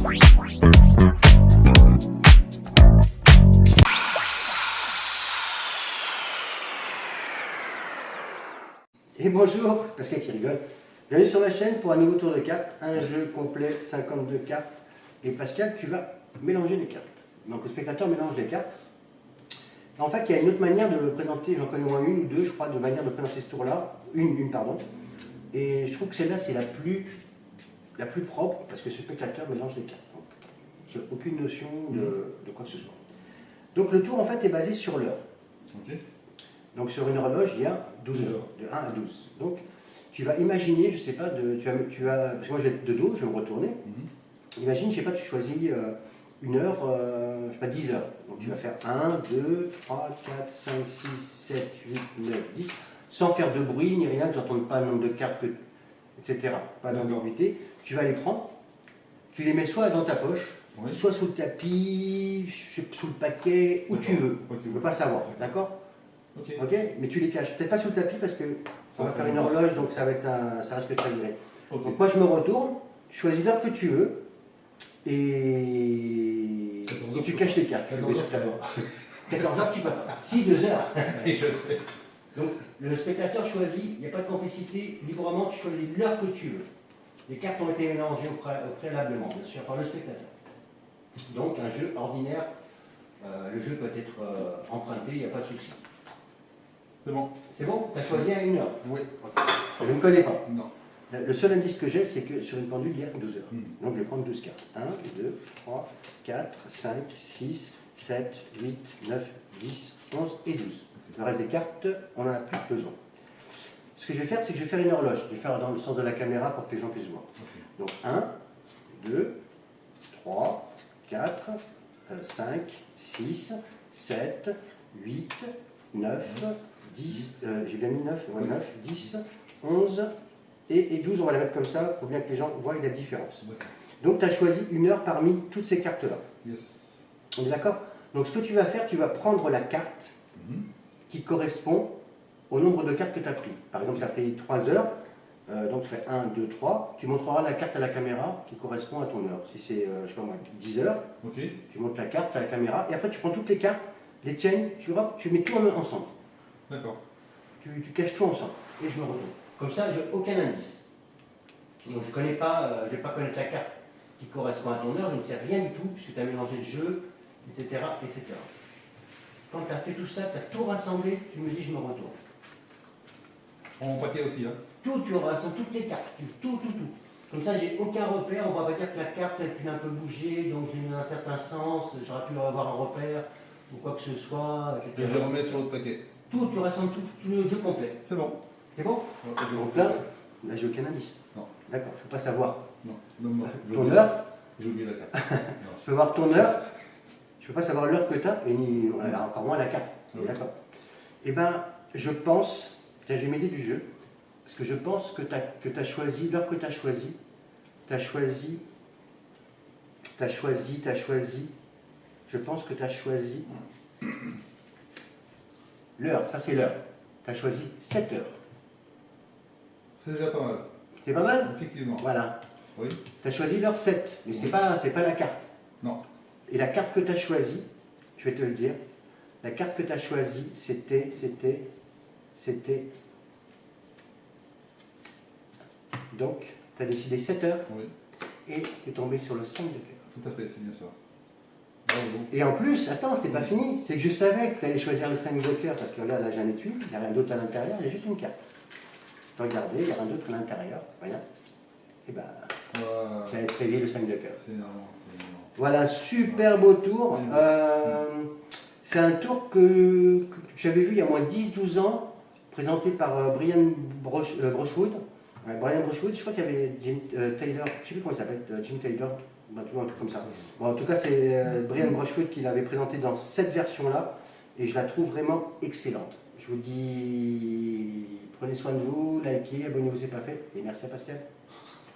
Et bonjour, Pascal qui rigole. Bienvenue sur ma chaîne pour un nouveau tour de cartes, un jeu complet, 52 cartes. Et Pascal, tu vas mélanger les cartes. Donc le spectateur mélange les cartes. En fait, il y a une autre manière de présenter, j'en connais au moins une ou deux, je crois, de manière de présenter ce tour-là. Une, pardon. Et je trouve que celle-là, c'est la plus propre, parce que ce spectateur mélange les cartes. Donc, j'ai aucune notion de quoi que ce soit. Donc le tour, en fait, est basé sur l'heure. Okay. Donc sur une horloge, il y a 12 heures, de 1 à 12. Donc tu vas imaginer, je sais pas, parce que moi je vais être de dos, je vais me retourner. Imagine, je sais pas, tu choisis une heure, je sais pas, 10 heures. Donc tu vas faire 1, 2, 3, 4, 5, 6, 7, 8, 9, 10, sans faire de bruit ni rien, que j'entende pas le nombre de cartes, etc. Pas d'ambiguïté. Tu vas les prendre, tu les mets soit dans ta poche, oui, soit sous le tapis, sous le paquet, où tu veux. Tu ne peux pas savoir, d'accord? Ok, mais tu les caches. Peut-être pas sous le tapis parce que ça va faire une horloge, donc ça risque de chavirer. Donc moi je me retourne, je choisis l'heure que tu veux et tu caches les cartes. 14 heures, tu peux pas. Si, 2 heures. Et je sais. Donc le spectateur choisit, il n'y a pas de complicité, librement tu choisis l'heure que tu veux. Les cartes ont été mélangées préalablement, bien sûr, par le spectateur. Donc un jeu ordinaire, le jeu peut être emprunté, il n'y a pas de souci. C'est bon. C'est bon? Tu as choisi à une heure? Oui. Je ne connais pas. Non. Le seul indice que j'ai, c'est que sur une pendule, il y a 12 heures. Donc je vais prendre 12 cartes. 1, 2, 3, 4, 5, 6, 7, 8, 9, 10, 11 et 12. Le reste des cartes, on n'en a plus besoin. Ce que je vais faire, c'est que je vais faire une horloge. Je vais faire dans le sens de la caméra pour que les gens puissent voir. Donc 1, 2, 3, 4, 5, 6, 7, 8, 9, 10, j'ai bien mis 9, ouais, 9, 10, 11 et 12, on va la mettre comme ça pour bien que les gens voient la différence. Donc tu as choisi une heure parmi toutes ces cartes-là. Yes. On est d'accord? Donc ce que tu vas faire, tu vas prendre la carte qui correspond au nombre de cartes que tu as pris. Par exemple, ça a pris 3 heures, donc tu fais 1, 2, 3, tu montreras la carte à la caméra qui correspond à ton heure. Si c'est, je sais pas moi, 10 heures, tu montres la carte à la caméra et après tu prends toutes les cartes, les tiennes, tu mets tout ensemble. D'accord. Tu caches tout ensemble et je me retourne. Comme ça, j'ai aucun indice. Donc je ne vais pas connaître la carte qui correspond à ton heure, je ne sais rien du tout puisque tu as mélangé le jeu, etc., etc. Quand tu as fait tout ça, tu as tout rassemblé, tu me dis je me retourne. En paquet aussi, hein? Tout, tu rassembles toutes les cartes, tout. Comme ça, j'ai aucun repère, on va pas dire que la carte elle a un peu bougé, donc j'ai mis un certain sens, j'aurais pu avoir un repère ou quoi que ce soit, etc. Et je vais remettre sur l'autre paquet. Tout, tu rassembles tout le jeu complet. C'est bon. C'est bon? Donc là, j'ai aucun indice. Non. D'accord, je ne peux pas savoir. Non. Ton heure? J'ai oublié la carte. Je peux voir ton heure, je ne peux pas savoir l'heure que tu as, et ni encore moins la carte. D'accord. Eh bien, je pense, j'ai une idée du jeu, parce que je pense que tu as choisi, l'heure que tu as choisi, je pense que tu as choisi l'heure, ça c'est l'heure. Tu as choisi 7 heures. C'est déjà pas mal. C'est pas mal? Effectivement. Voilà. Oui. Tu as choisi l'heure 7, mais c'est pas la carte. Non. Et la carte que tu as choisie, je vais te le dire, la carte que tu as choisie, c'était... Donc, tu as décidé 7 heures et tu es tombé sur le 5 de cœur. Tout à fait, c'est bien ça. Bravo. Et en plus, attends, c'est pas fini, c'est que je savais que tu allais choisir le 5 de cœur parce que là j'ai un étui, il n'y a rien d'autre à l'intérieur, il y a juste une carte. Tu peux regarder, il n'y a rien d'autre à l'intérieur, rien. Et ben, j'avais prévu le 5 de cœur. C'est énorme. Voilà, un super beau tour. C'est un tour que j'avais vu il y a moins 10-12 ans, présenté par Brian Brushwood. Brian Brushwood, je crois qu'il y avait Jim Taylor, je ne sais plus comment il s'appelle, Jim Taylor, un truc comme ça. Bon, en tout cas, c'est Brian Brushwood qui l'avait présenté dans cette version-là, et je la trouve vraiment excellente. Je vous dis, prenez soin de vous, likez, abonnez-vous si ce n'est pas fait, et merci à Pascal.